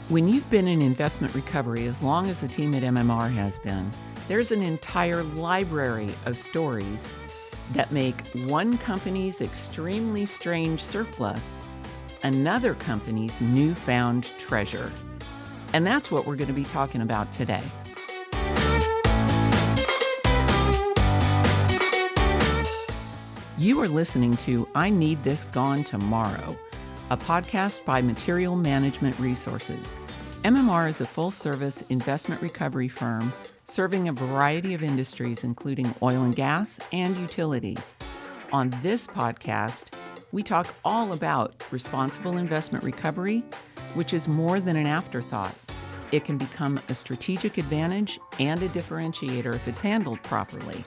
When you've been in investment recovery as long as the team at MMR has been, there's an entire library of stories that make one company's extremely strange surplus another company's newfound treasure. And that's what we're going to be talking about today. You are listening to I Need This Gone Tomorrow, a podcast by Material Management Resources. MMR is a full-service investment recovery firm serving a variety of industries, including oil and gas and utilities. On this podcast, we talk all about responsible investment recovery, which is more than an afterthought. It can become a strategic advantage and a differentiator if it's handled properly.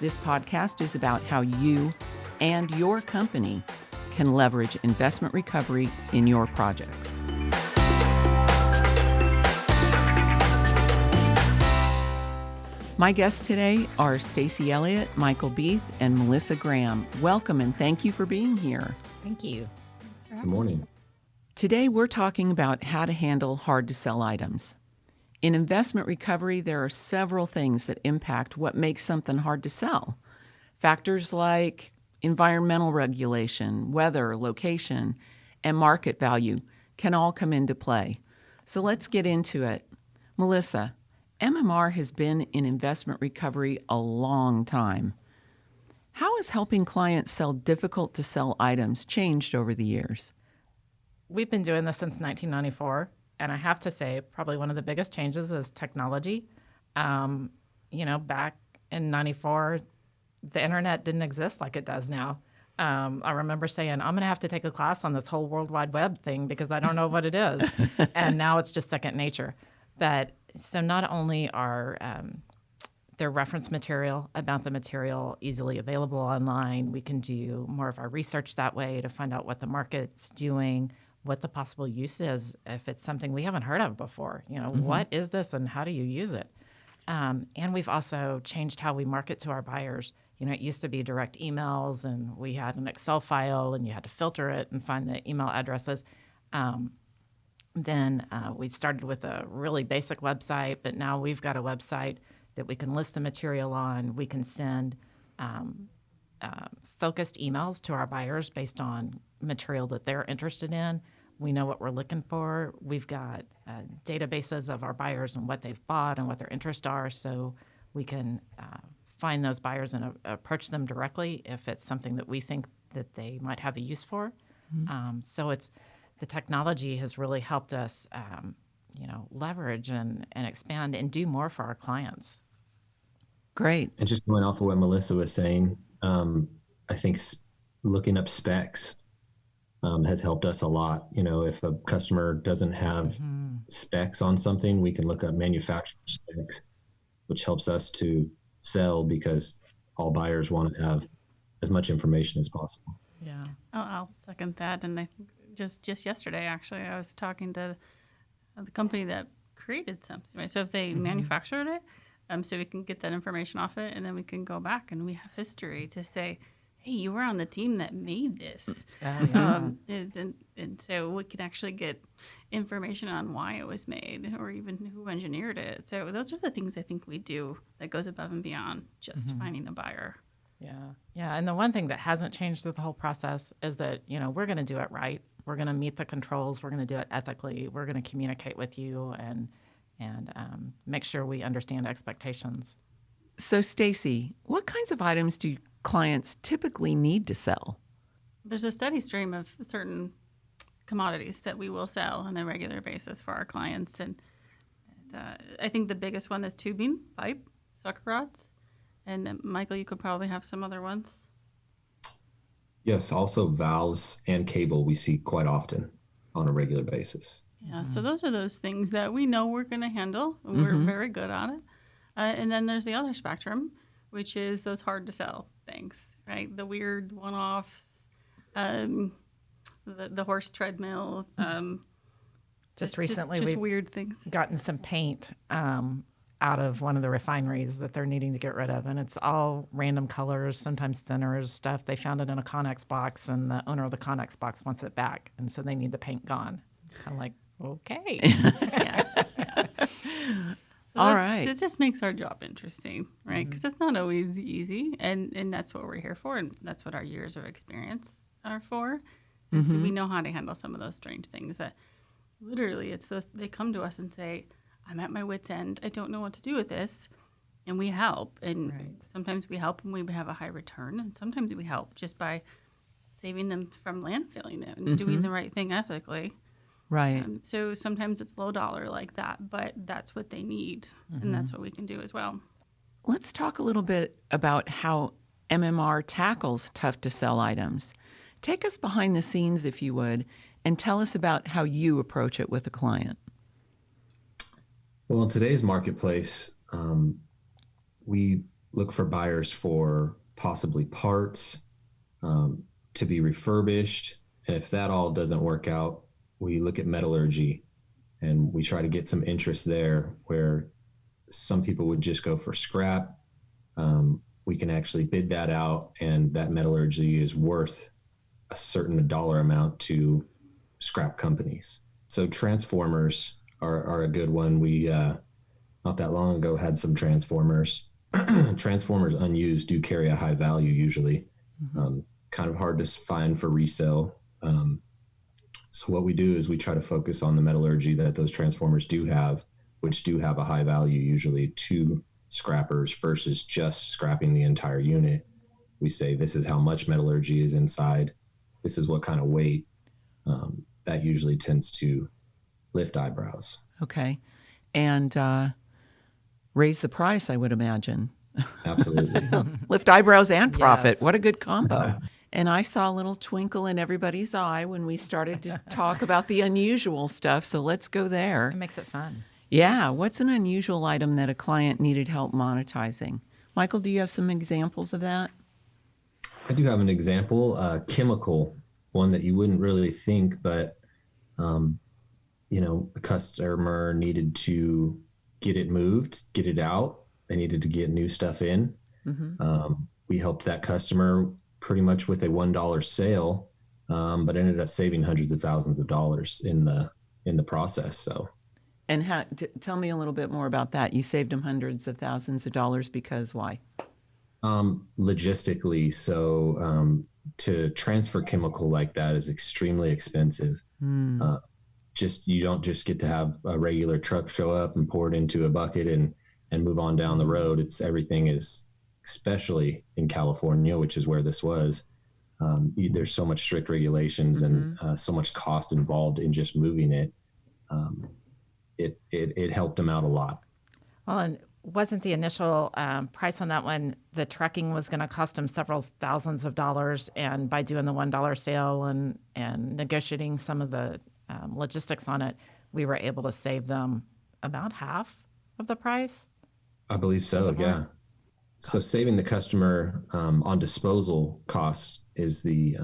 This podcast is about how you and your company can leverage investment recovery in your projects. My guests today are Stacy Elliot, Michael Beith, and Melissa Graham. Welcome and thank you for being here. Thank you. Good morning. Today we're talking about how to handle hard-to-sell items. In investment recovery, there are several things that impact what makes something hard to sell. Factors like environmental regulation, weather, location, and market value can all come into play. So let's get into it. Melissa, MMR has been in investment recovery a long time. How has helping clients sell difficult-to-sell items changed over the years? We've been doing this since 1994, and I have to say probably one of the biggest changes is technology. Back in 94, the internet didn't exist like it does now. I remember saying, I'm going to have to take a class on this whole World Wide Web thing because I don't know what it is. And now it's just second nature. But so not only are there reference material about the material easily available online, we can do more of our research that way to find out what the market's doing, what the possible use is if it's something we haven't heard of before. What is this and how do you use it? And we've also changed how we market to our buyers. It used to be direct emails, and we had an Excel file, and you had to filter it and find the email addresses. Then we started with a really basic website, but now we've got a website that we can list the material on. We can send focused emails to our buyers based on material that they're interested in. We know what we're looking for. We've got databases of our buyers and what they've bought and what their interests are, so we can find those buyers and approach them directly if it's something that we think that they might have a use for. So the technology has really helped us, leverage and expand and do more for our clients. Great. And just going off of what Melissa was saying, I think looking up specs has helped us a lot. If a customer doesn't have specs on something, we can look up manufacturer specs, which helps us to sell because all buyers want to have as much information as possible. Yeah. I'll second that. And I think just yesterday, actually, I was talking to the company that created something, right? So if they manufactured it, so we can get that information off it, and then we can go back and we have history to say, hey, you were on the team that made this. And so we can actually get information on why it was made or even who engineered it. So those are the things I think we do that goes above and beyond just finding a buyer. Yeah. And the one thing that hasn't changed through the whole process is that, we're going to do it right. We're going to meet the controls. We're going to do it ethically. We're going to communicate with you and make sure we understand expectations. So, Stacy, what kinds of items do clients typically need to sell? There's a steady stream of certain commodities that we will sell on a regular basis for our clients. And I think the biggest one is tubing, pipe, sucker rods. And Michael, you could probably have some other ones. Yes, also valves and cable we see quite often on a regular basis. Yeah, so those are those things that we know we're going to handle. We're very good at it. And then there's the other spectrum, which is those hard to sell things, right? The weird one-offs, the horse treadmill. Just recently, just we've weird things. gotten some paint out of one of the refineries that they're needing to get rid of, and it's all random colors, sometimes thinners, stuff. They found it in a Connex box, and the owner of the Connex box wants it back, and so they need the paint gone. It's kind of like, Okay. Yeah. So All right. It just makes our job interesting, right? Because it's not always easy, and that's what we're here for, and that's what our years of experience are for. Is so we know how to handle some of those strange things that literally it's those they come to us and say, "I'm at my wit's end. I don't know what to do with this," and we help. And sometimes we help and we have a high return, and sometimes we help just by saving them from landfilling it and doing the right thing ethically. Right. So sometimes it's low dollar like that, but that's what they need, and that's what we can do as well. Let's talk a little bit about how MMR tackles tough to sell items. Take us behind the scenes, if you would, and tell us about how you approach it with a client. Well, in today's marketplace, we look for buyers for possibly parts to be refurbished. And if that all doesn't work out, we look at metallurgy and we try to get some interest there where some people would just go for scrap. We can actually bid that out, and that metallurgy is worth a certain dollar amount to scrap companies. So transformers are a good one. We not that long ago had some transformers. Transformers unused do carry a high value usually. Kind of hard to find for resale. So what we do is we try to focus on the metallurgy that those transformers do have, which do have a high value usually to scrappers versus just scrapping the entire unit. We say this is how much metallurgy is inside. This is what kind of weight. That usually tends to lift eyebrows. Okay. And raise the price, I would imagine. Absolutely. Lift eyebrows and profit. Yes. What a good combo. And I saw a little twinkle in everybody's eye when we started to talk about the unusual stuff. So let's go there. It makes it fun. Yeah. What's an unusual item that a client needed help monetizing? Michael, do you have some examples of that? I do have an example, chemical, one that you wouldn't really think, but, a customer needed to get it moved, get it out. They needed to get new stuff in. We helped that customer pretty much with a $1 sale, but ended up saving hundreds of thousands of dollars in the process. So, And tell me a little bit more about that. You saved them hundreds of thousands of dollars because why? Logistically, so to transfer chemical like that is extremely expensive. You don't just get to have a regular truck show up and pour it into a bucket and move on down the road. Everything is, especially in California, which is where this was, there's so much strict regulations and so much cost involved in just moving it. It helped them out a lot. Well, and wasn't the initial price on that one, the trucking was going to cost them several thousands of dollars, and by doing the $1 sale and negotiating some of the logistics on it, we were able to save them about half of the price? I believe so, yeah. So saving the customer on disposal costs is the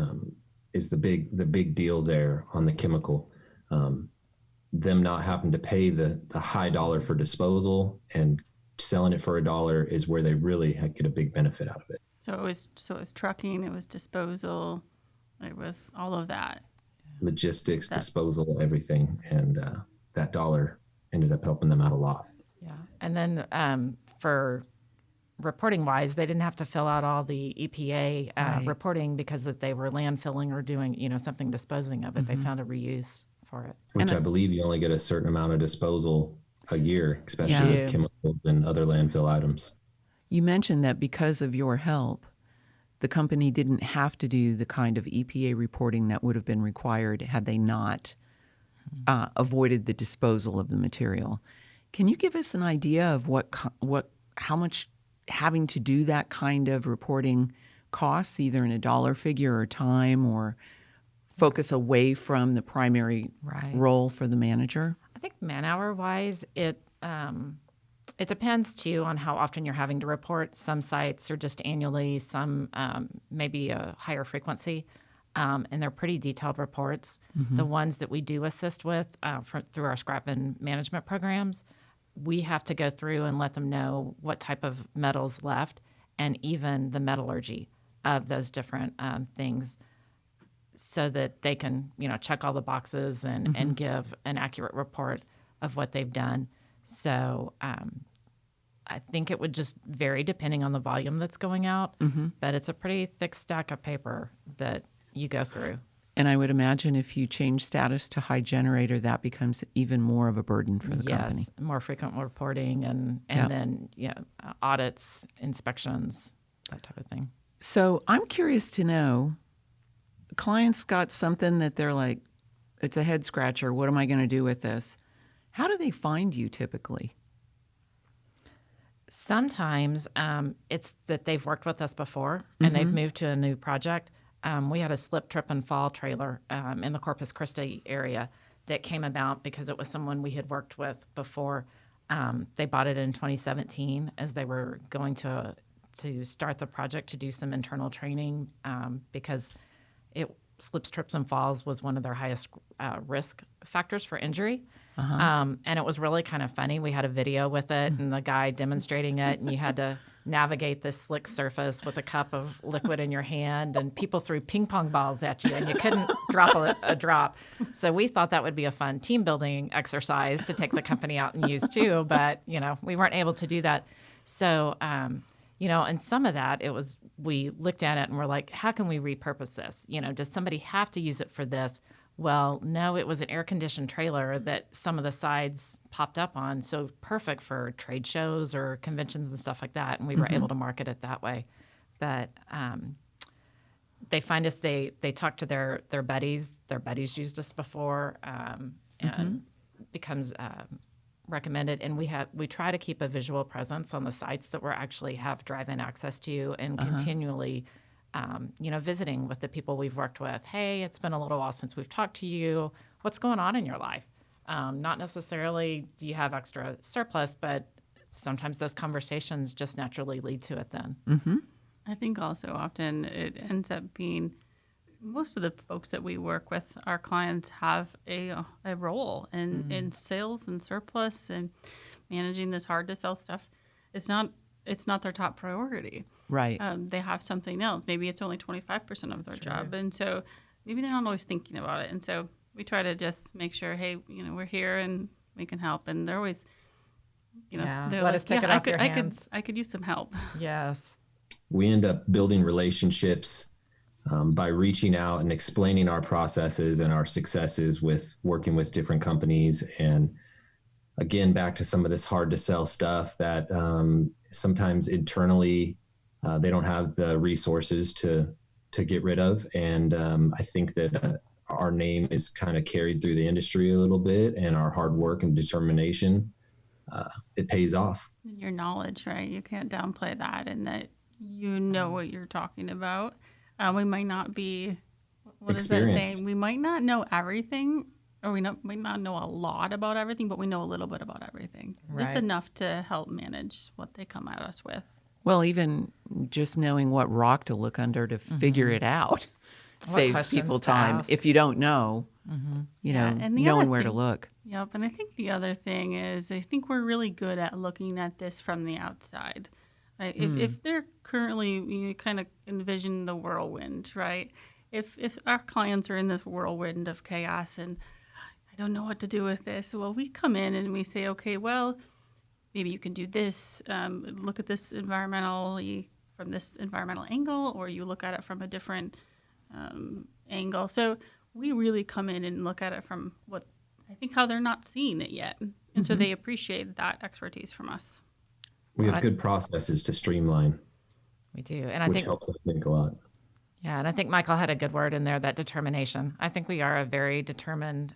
big deal there on the chemical. Them not having to pay the high dollar for disposal and selling it for $1 is where they really get a big benefit out of it. So it was trucking, it was disposal, it was all of that. Logistics, disposal, everything, and that dollar ended up helping them out a lot. Yeah, and then for reporting wise, they didn't have to fill out all the EPA reporting because that they were landfilling or doing something disposing of it. They found a reuse for it. Which I believe you only get a certain amount of disposal a year, especially with chemicals and other landfill items. You mentioned that because of your help, the company didn't have to do the kind of EPA reporting that would have been required had they not avoided the disposal of the material. Can you give us an idea of how much having to do that kind of reporting costs, either in a dollar figure or time, or focus away from the primary role for the manager? I think man-hour wise, it depends too on how often you're having to report. Some sites are just annually, some maybe a higher frequency, and they're pretty detailed reports. The ones that we do assist with through our scrap and management programs, we have to go through and let them know what type of metals left and even the metallurgy of those different things. so that they can, check all the boxes and give an accurate report of what they've done. So I think it would just vary depending on the volume that's going out, but it's a pretty thick stack of paper that you go through. And I would imagine if you change status to high generator, that becomes even more of a burden for the company. Yes, more frequent reporting and then audits, inspections, that type of thing. So I'm curious to know, clients got something that they're like, it's a head scratcher. What am I going to do with this? How do they find you typically? Sometimes it's that they've worked with us before and they've moved to a new project. We had a slip, trip, and fall trailer in the Corpus Christi area that came about because it was someone we had worked with before. They bought it in 2017 as they were going to start the project to do some internal training because slips, trips, and falls was one of their highest risk factors for injury. And it was really kind of funny. We had a video with it and the guy demonstrating it, and you had to navigate this slick surface with a cup of liquid in your hand, and people threw ping pong balls at you, and you couldn't drop a drop. So we thought that would be a fun team building exercise to take the company out and use too, but we weren't able to do that. So and some of that, we looked at it and we're like, how can we repurpose this? Does somebody have to use it for this? Well, no, it was an air-conditioned trailer that some of the sides popped up on, so perfect for trade shows or conventions and stuff like that, and we were able to market it that way. But they find us, they talk to their buddies. Their buddies used us before, and becomes recommended. And we try to keep a visual presence on the sites that we actually have drive-in access to, and continually visiting with the people we've worked with. Hey, it's been a little while since we've talked to you. What's going on in your life? Not necessarily do you have extra surplus, but sometimes those conversations just naturally lead to it then. I think also often it ends up being most of the folks that we work with, our clients have a role in sales and surplus and managing this hard to sell stuff. It's not their top priority. Right. They have something else. Maybe it's only 25% of their job. And so maybe they're not always thinking about it. And so we try to just make sure, hey, we're here and we can help. And they're always, they're let us take it off your hands. I could use some help. Yes. We end up building relationships by reaching out and explaining our processes and our successes with working with different companies. And again, back to some of this hard to sell stuff that sometimes internally they don't have the resources to get rid of. And I think that our name is kind of carried through the industry a little bit, and our hard work and determination, it pays off. And your knowledge, right? You can't downplay that, and that what you're talking about. We might not be, what is that saying? We might not know everything, or might not know a lot about everything, but we know a little bit about everything. Right. Just enough to help manage what they come at us with. Well, even just knowing what rock to look under to figure it out saves people time. If you don't know, knowing where to look. Yep. And I think the other thing is, I think we're really good at looking at this from the outside. Right? If they're currently, you kind of envision the whirlwind, right? If our clients are in this whirlwind of chaos and I don't know what to do with this, well, we come in and we say, okay, well, maybe you can do this, look at this from this environmental angle, or you look at it from a different angle. So we really come in and look at it from how they're not seeing it yet. And so they appreciate that expertise from us. We have good processes to streamline. We do. And I think helps us think a lot. Yeah. And I think Michael had a good word in there, that determination. I think we are a very determined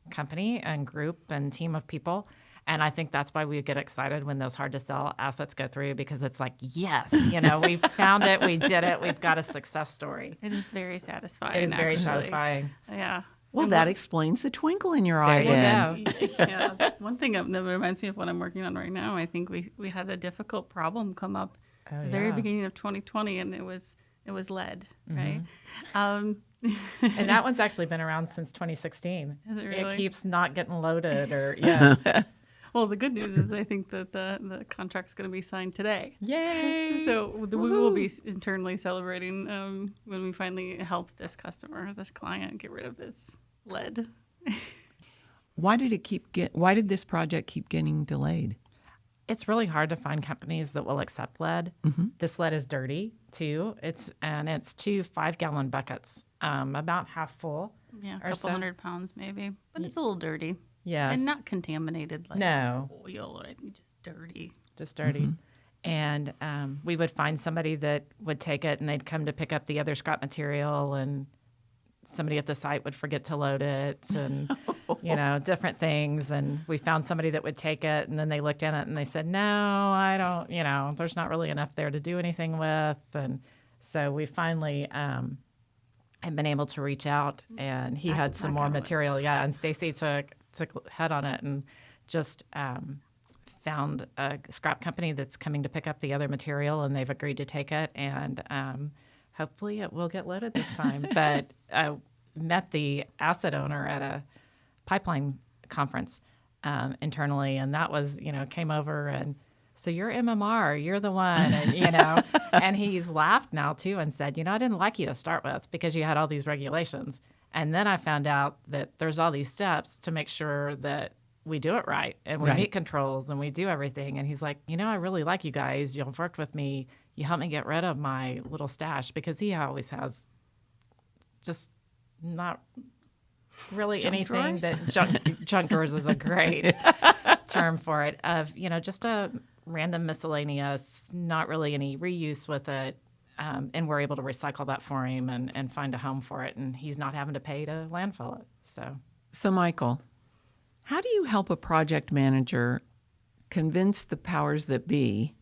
company and group and team of people. And I think that's why we get excited when those hard to sell assets go through, because it's like, yes, we found it, we did it, we've got a success story. It is very satisfying. It is very satisfying. Yeah. Well, that explains the twinkle in your eye then. Yeah. One thing that reminds me of what I'm working on right now, I think we had a difficult problem come up at the very beginning of 2020, and it was lead, right? And that one's actually been around since 2016. Is it really? It keeps not getting loaded Well, the good news is I think that the contract's going to be signed today. Yay! So we will be internally celebrating when we finally help this client get rid of this lead. Why did this project keep getting delayed? It's really hard to find companies that will accept lead. Mm-hmm. This lead is dirty too. It's 2 5-gallon buckets, about half full. Yeah, a or couple so. 100 pounds maybe, but it's a little dirty. Yes. And not contaminated like No. oil or anything, just dirty. Just dirty. And we would find somebody that would take it and they'd come to pick up the other scrap material, and somebody at the site would forget to load it, and different things. And we found somebody that would take it, and then they looked in it and they said, no, I don't, there's not really enough there to do anything with. And so we finally have been able to reach out, and he had some more material. Yeah. And Stacy took head on it and just found a scrap company that's coming to pick up the other material, and they've agreed to take it. And hopefully it will get loaded this time. But I met the asset owner at a pipeline conference internally, and that was, came over and, so you're MMR, you're the one, and, and he's laughed now too and said, I didn't like you to start with because you had all these regulations. And then I found out that there's all these steps to make sure that we do it right, and we meet controls, and we do everything. And he's like, I really like you guys. You've worked with me. You helped me get rid of my little stash, because he always has just not really Junk anything drawers? that junk drawers is a great term for it, of, just a random miscellaneous, not really any reuse with it. And we're able to recycle that for him and find a home for it. And he's not having to pay to landfill it. So, Michael, how do you help a project manager convince the powers that be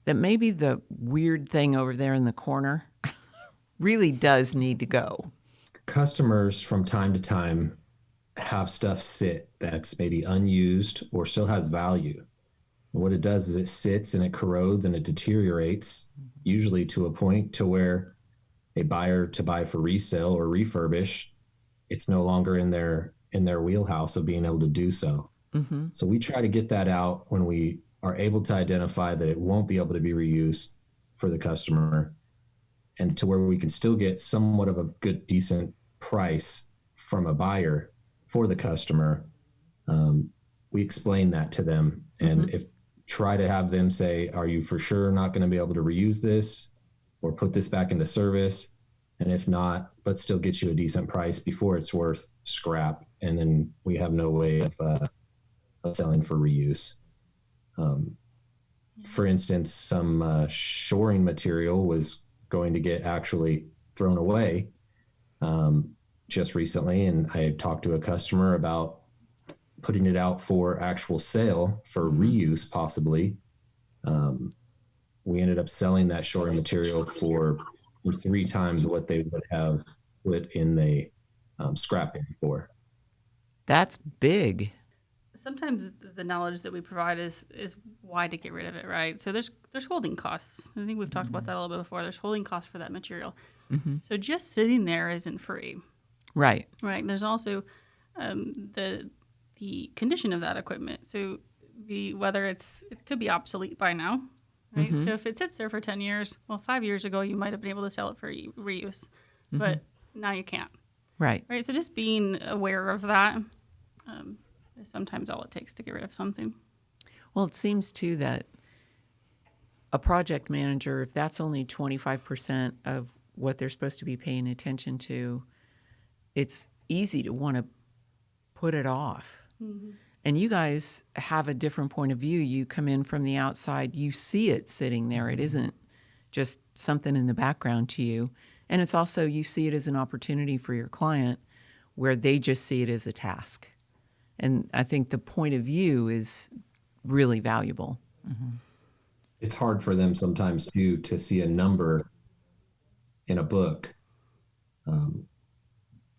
that maybe the weird thing over there in the corner really does need to go? Customers from time to time have stuff sit that's maybe unused or still has value. And what it does is it sits and it corrodes and it deteriorates, usually to a point to where a buyer to buy for resale or refurbish, it's no longer in their wheelhouse of being able to do so. Mm-hmm. So we try to get that out when we are able to identify that it won't be able to be reused for the customer, and to where we can still get somewhat of a good, decent price from a buyer for the customer. We explain that to them, and try to have them say, are you for sure not going to be able to reuse this or put this back into service? And if not, let's still get you a decent price before it's worth scrap. And then we have no way of selling for reuse. For instance, some shoring material was going to get actually thrown away just recently. And I talked to a customer about putting it out for actual sale for reuse, possibly. We ended up selling that shoring material for 3 times what they would have put in the scrap bin for. That's big. Sometimes the knowledge that we provide is why to get rid of it, right? So there's holding costs. I think we've talked about that a little bit before. There's holding costs for that material. Mm-hmm. So just sitting there isn't free. Right. Right. There's also the condition of that equipment. So whether it could be obsolete by now, right? Mm-hmm. So if it sits there for 10 years, well, 5 years ago you might have been able to sell it for reuse, but now you can't. Right. Right. So just being aware of that is sometimes all it takes to get rid of something. Well, it seems too that a project manager, if that's only 25% of what they're supposed to be paying attention to, it's easy to want to put it off. Mm-hmm. And you guys have a different point of view. You come in from the outside, you see it sitting there. It isn't just something in the background to you. And it's also, you see it as an opportunity for your client where they just see it as a task. And I think the point of view is really valuable. Mm-hmm. It's hard for them sometimes too to see a number in a book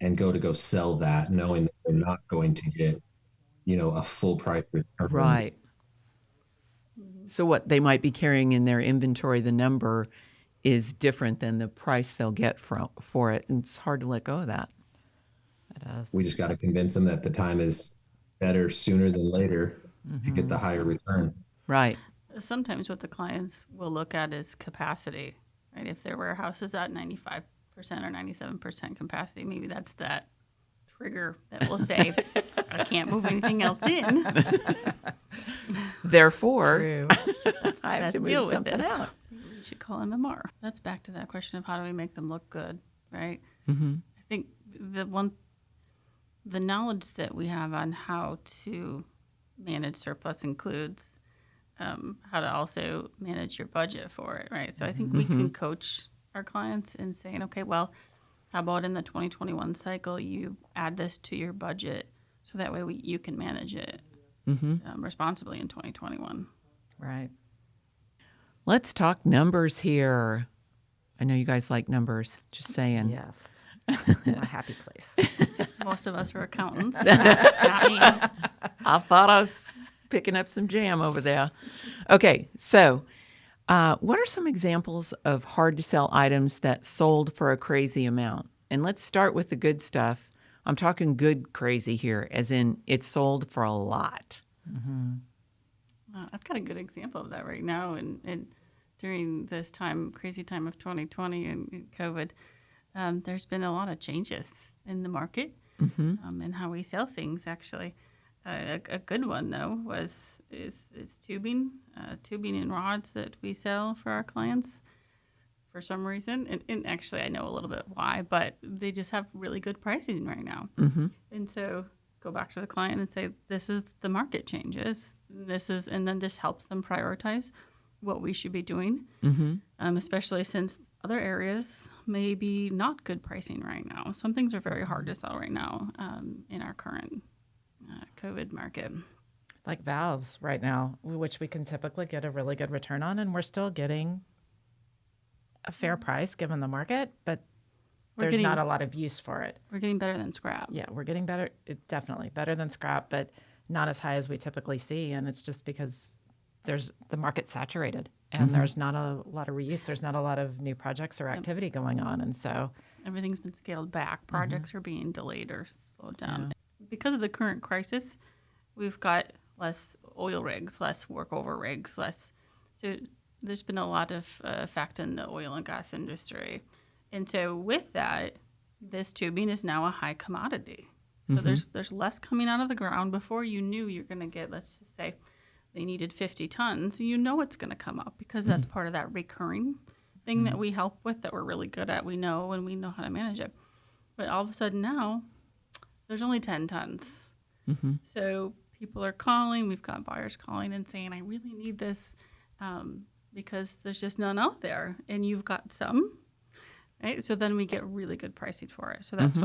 and go sell that, knowing that they're not going to get, a full price return. Right. So what they might be carrying in their inventory, the number is different than the price they'll get for it. And it's hard to let go of that. It is. We just got to convince them that the time is better sooner than later to get the higher return. Right. Sometimes what the clients will look at is capacity, right? If their warehouse is at 95% or 97% capacity, maybe that's that trigger that will say, I can't move anything else in. Therefore, True. Let's I have to move deal with something this. out. We should call MMR. That's back to that question of how do we make them look good, right? Mm-hmm. I think the knowledge that we have on how to manage surplus includes how to also manage your budget for it, right? So I think we can coach our clients in saying, okay, well, how about in the 2021 cycle, you add this to your budget so that way you can manage it responsibly in 2021. Right. Let's talk numbers here. I know you guys like numbers, just saying. Yes. A happy place. Most of us are accountants. I thought I was picking up some jam over there. Okay, so what are some examples of hard-to-sell items that sold for a crazy amount? And let's start with the good stuff. I'm talking good crazy here, as in it sold for a lot. I've got a good example of that right now. And during this crazy time of 2020 and COVID, there's been a lot of changes in the market and how we sell things, actually. A good one, though, is tubing and rods that we sell for our clients for some reason. And actually, I know a little bit why, but they just have really good pricing right now. And so go back to the client and say, this is the market changes. And then just helps them prioritize what we should be doing, especially since other areas may be not good pricing right now. Some things are very hard to sell right now in our current COVID market. Like valves right now, which we can typically get a really good return on, and we're still getting a fair price given the market, but there's not a lot of use for it. We're getting better than scrap. Yeah, we're getting better, definitely better than scrap, but not as high as we typically see, and it's just because the market's saturated, and there's not a lot of reuse. There's not a lot of new projects or activity going on, and so everything's been scaled back. Projects are being delayed or slowed down. Because of the current crisis, we've got less oil rigs, less workover rigs, so there's been a lot of effect in the oil and gas industry. And so with that, this tubing is now a high commodity. So there's less coming out of the ground. Before you knew you're going to get, let's just say, they needed 50 tons. You know it's going to come up because that's part of that recurring thing that we help with, that we're really good at. We know, and we know how to manage it. But all of a sudden now, there's only 10 tons. So people are calling. We've got buyers calling and saying, I really need this because there's just none out there. And you've got some, right? So then we get really good pricing for it. So that's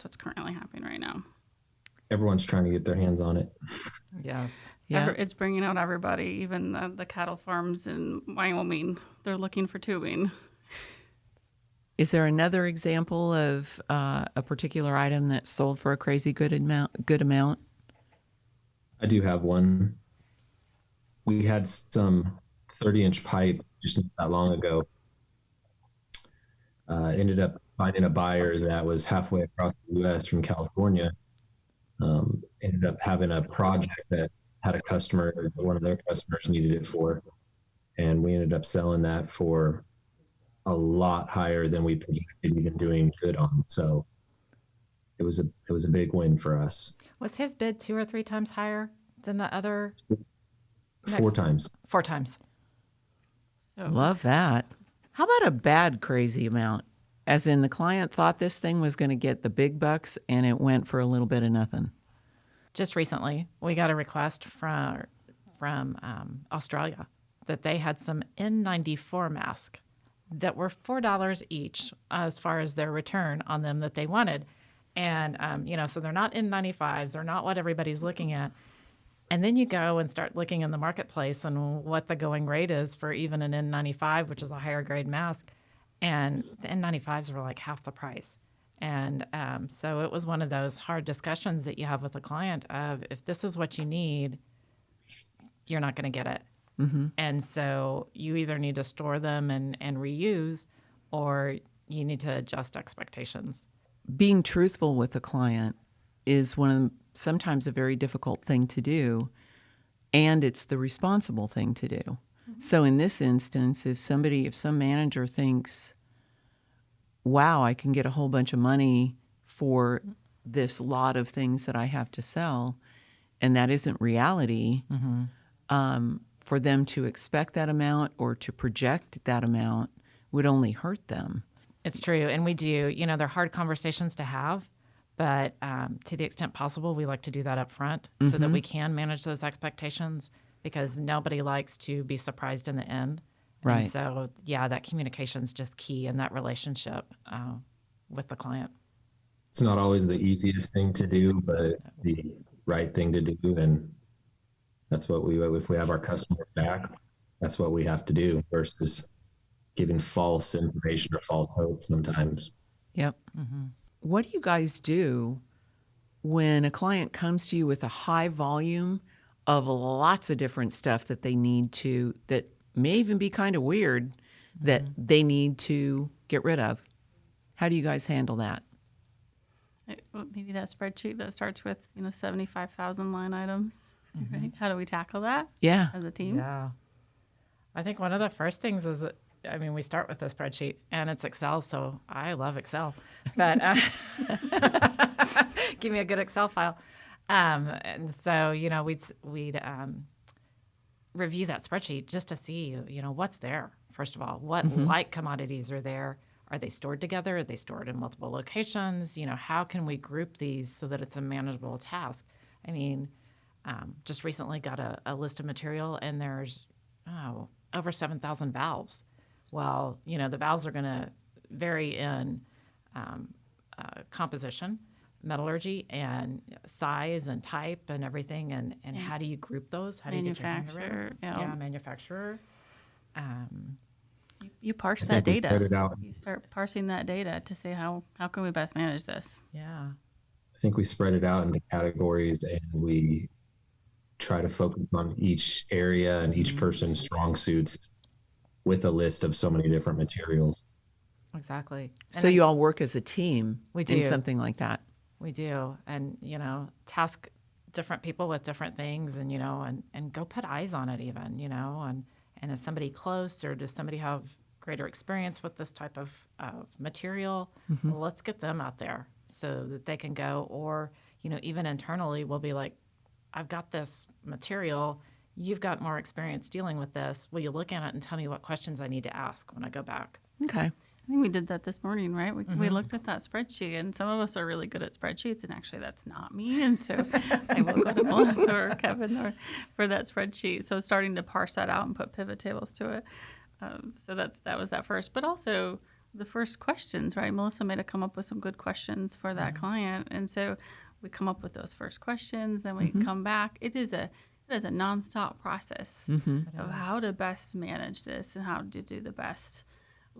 what's currently happening right now. Everyone's trying to get their hands on it. yes. Yeah. It's bringing out everybody, even the cattle farms in Wyoming. They're looking for tubing. Is there another example of a particular item that sold for a crazy good amount? I do have one. We had some 30-inch pipe just not that long ago. Ended up finding a buyer that was halfway across the U.S. from California. Ended up having a project that had a customer, one of their customers needed it for, and we ended up selling that for a lot higher than we projected even doing good on. So it was a big win for us. Was his bid 2 or 3 times higher than the other? 4 times. 4 times. So Love that. How about a bad crazy amount? As in the client thought this thing was going to get the big bucks and it went for a little bit of nothing. Just recently, we got a request from Australia that they had some N94 masks that were $4 each as far as their return on them that they wanted. And, so they're not N95s. They're not what everybody's looking at. And then you go and start looking in the marketplace and what the going rate is for even an N95, which is a higher grade mask. And the N95s were like half the price. And so it was one of those hard discussions that you have with a client of, if this is what you need, you're not going to get it. And so you either need to store them and reuse, or you need to adjust expectations. Being truthful with the client is sometimes a very difficult thing to do. and it's the responsible thing to do. So in this instance, if some manager thinks, wow, I can get a whole bunch of money for this lot of things that I have to sell, and that isn't reality, for them to expect that amount or to project that amount would only hurt them. It's true. And we do, they're hard conversations to have, but to the extent possible, we like to do that up front so that we can manage those expectations, because nobody likes to be surprised in the end. Right. And so, that communication is just key in that relationship with the client. It's not always the easiest thing to do, but the right thing to do. And that's what if we have our customer back, that's what we have to do versus giving false information or false hope sometimes. Yep. What do you guys do when a client comes to you with a high volume of lots of different stuff that they need to, that may even be kind of weird, that they need to get rid of? How do you guys handle that? Maybe that spreadsheet that starts with 75,000 line items. Right? How do we tackle that? Yeah. As a team? Yeah. I think one of the first things is, we start with a spreadsheet, and it's Excel, so I love Excel. But give me a good Excel file. And so, we'd review that spreadsheet just to see, what's there, first of all. What like commodities are there? Are they stored together? Are they stored in multiple locations? How can we group these so that it's a manageable task? Just recently got a list of material, and there's over 7,000 valves. Well, the valves are going to vary in composition, metallurgy, and size and type and everything. And how do you group those? How do you get your hand around it? Manufacturer. You parse that data. Spread it out. You start parsing that data to say how can we best manage this? Yeah. I think we spread it out into categories, and we try to focus on each area and each person's strong suits with a list of so many different materials. Exactly. So you all work as a team We do. in something like that? We do. And, task different people with different things, and, and go put eyes on it even, and is somebody close, or does somebody have greater experience with this type of material? Well, let's get them out there so that they can go. Or, even internally, we'll be like, I've got this material. You've got more experience dealing with this. Will you look at it and tell me what questions I need to ask when I go back? Okay. I think we did that this morning, right? We looked at that spreadsheet, and some of us are really good at spreadsheets, and actually that's not me. And so I will go to Melissa or Kevin for that spreadsheet. So starting to parse that out and put pivot tables to it. So that was that first. But also the first questions, right? Melissa made it come up with some good questions for that client. And so we come up with those first questions, and we come back. It is a nonstop process of how to best manage this and how to do the best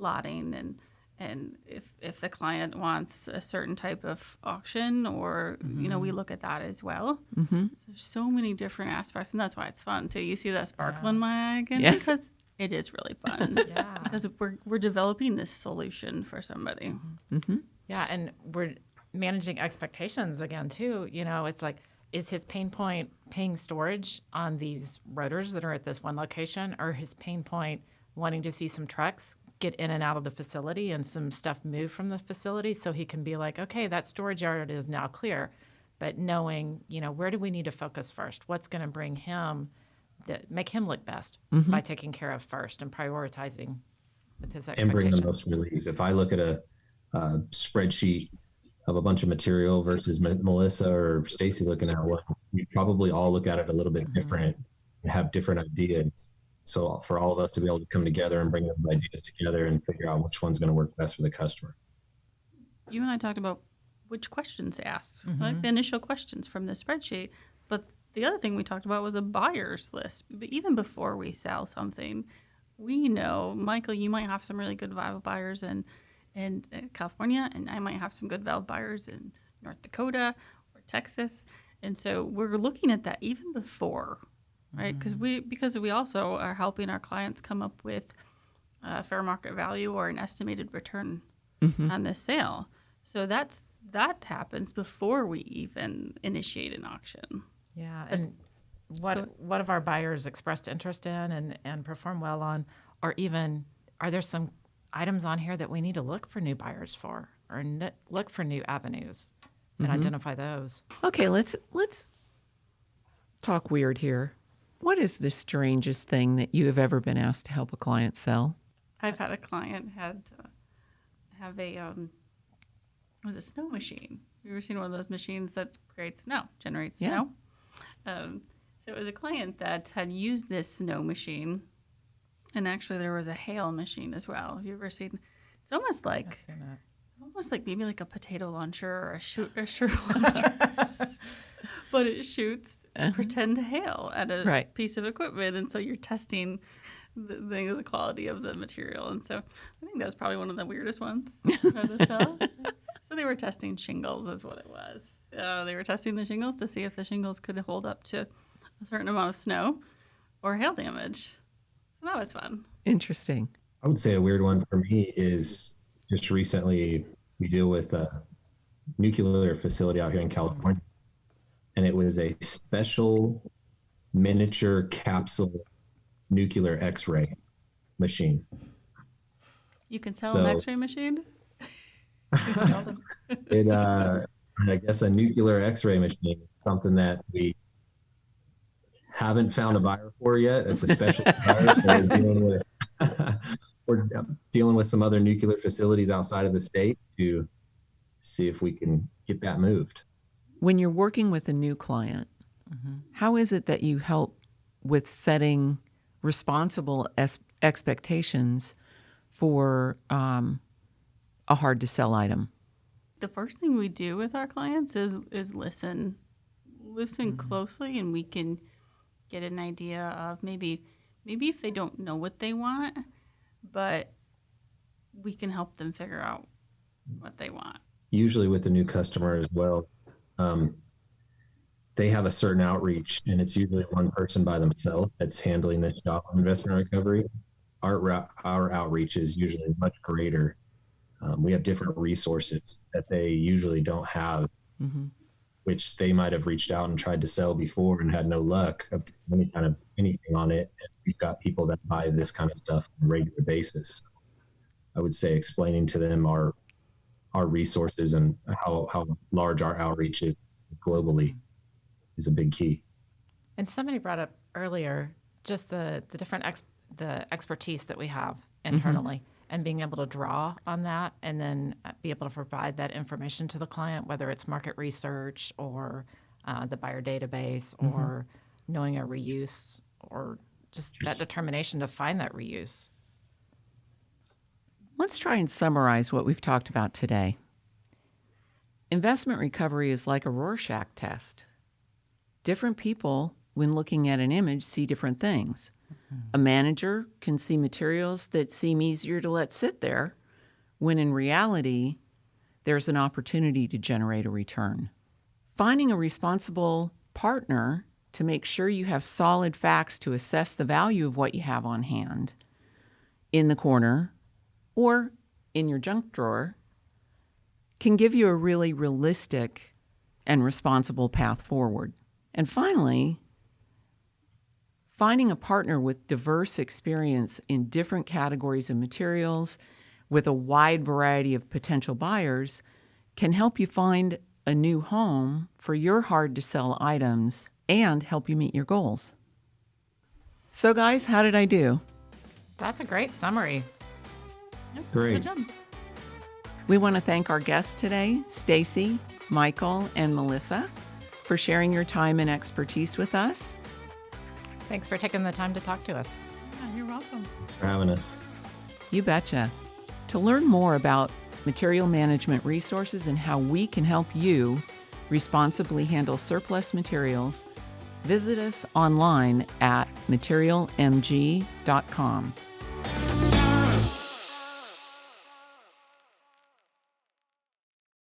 lotting, and if the client wants a certain type of auction, or we look at that as well. So there's so many different aspects, and that's why it's fun too. You see that sparkle in my eye again? Yes. Because it is really fun. Because we're developing this solution for somebody. Yeah, and we're managing expectations again too. It's like, is his pain point paying storage on these rotors that are at this one location, or his pain point wanting to see some trucks get in and out of the facility and some stuff move from the facility, so he can be like, okay, that storage yard is now clear. But knowing, where do we need to focus first? What's going to bring him, make him look best by taking care of first and prioritizing with his expectations. And bring the most release. If I look at a spreadsheet of a bunch of material versus Melissa or Stacy looking at one, we probably all look at it a little bit different and have different ideas. So for all of us to be able to come together and bring those ideas together and figure out which one's going to work best for the customer. You and I talked about which questions to ask, like the initial questions from the spreadsheet. But the other thing we talked about was a buyer's list. But even before we sell something, we know, Michael, you might have some really good valve buyers in California, and I might have some good valve buyers in North Dakota or Texas. And so we're looking at that even before, right? Because we also are helping our clients come up with fair market value or an estimated return on this sale. So that happens before we even initiate an auction. Yeah, and what have our buyers expressed interest in and perform well on, or even are there some items on here that we need to look for new buyers for, or look for new avenues and identify those? Okay, let's talk weird here. What is the strangest thing that you have ever been asked to help a client sell? I've had a client have a it was a snow machine. You ever seen one of those machines that generates Yeah. snow? So it was a client that had used this snow machine, and actually there was a hail machine as well. Have you ever seen? It's almost like maybe like a potato launcher or a shooter launcher, but it shoots pretend hail at a piece of equipment, and so you're testing the quality of the material. And so I think that was probably one of the weirdest ones for the sell. So they were testing shingles is what it was. They were testing the shingles to see if the shingles could hold up to a certain amount of snow or hail damage. So that was fun. Interesting. I would say a weird one for me is just recently we deal with a nuclear facility out here in California, and it was a special miniature capsule nuclear X-ray machine. You can sell an X-ray machine? I guess a nuclear X-ray machine, something that we haven't found a buyer for yet. It's a special buyer, so we're dealing with some other nuclear facilities outside of the state to see if we can get that moved. When you're working with a new client, how is it that you help with setting responsible expectations for a hard to sell item? The first thing we do with our clients is listen closely, and we can get an idea of maybe if they don't know what they want, but we can help them figure out what they want. Usually with the new customer as well, they have a certain outreach, and it's usually one person by themselves that's handling this job on investment recovery. Our outreach is usually much greater. We have different resources that they usually don't have, which they might have reached out and tried to sell before and had no luck of anything on it. And we've got people that buy this kind of stuff on a regular basis. I would say explaining to them our resources and how large our outreach is globally is a big key. And somebody brought up earlier just the different the expertise that we have internally, and being able to draw on that and then be able to provide that information to the client, whether it's market research or the buyer database or knowing a reuse, or just that determination to find that reuse. Let's try and summarize what we've talked about today. Investment recovery is like a Rorschach test. Different people, when looking at an image, see different things. A manager can see materials that seem easier to let sit there, when in reality, there's an opportunity to generate a return. Finding a responsible partner to make sure you have solid facts to assess the value of what you have on hand in the corner or in your junk drawer can give you a really realistic and responsible path forward. And finally, finding a partner with diverse experience in different categories of materials with a wide variety of potential buyers can help you find a new home for your hard-to-sell items and help you meet your goals. So guys, how did I do? That's a great summary. Great. Good job. We want to thank our guests today, Stacy, Michael, and Melissa, for sharing your time and expertise with us. Thanks for taking the time to talk to us. Yeah, you're welcome. For having us. You betcha. To learn more about material management resources and how we can help you responsibly handle surplus materials, visit us online at materialmg.com.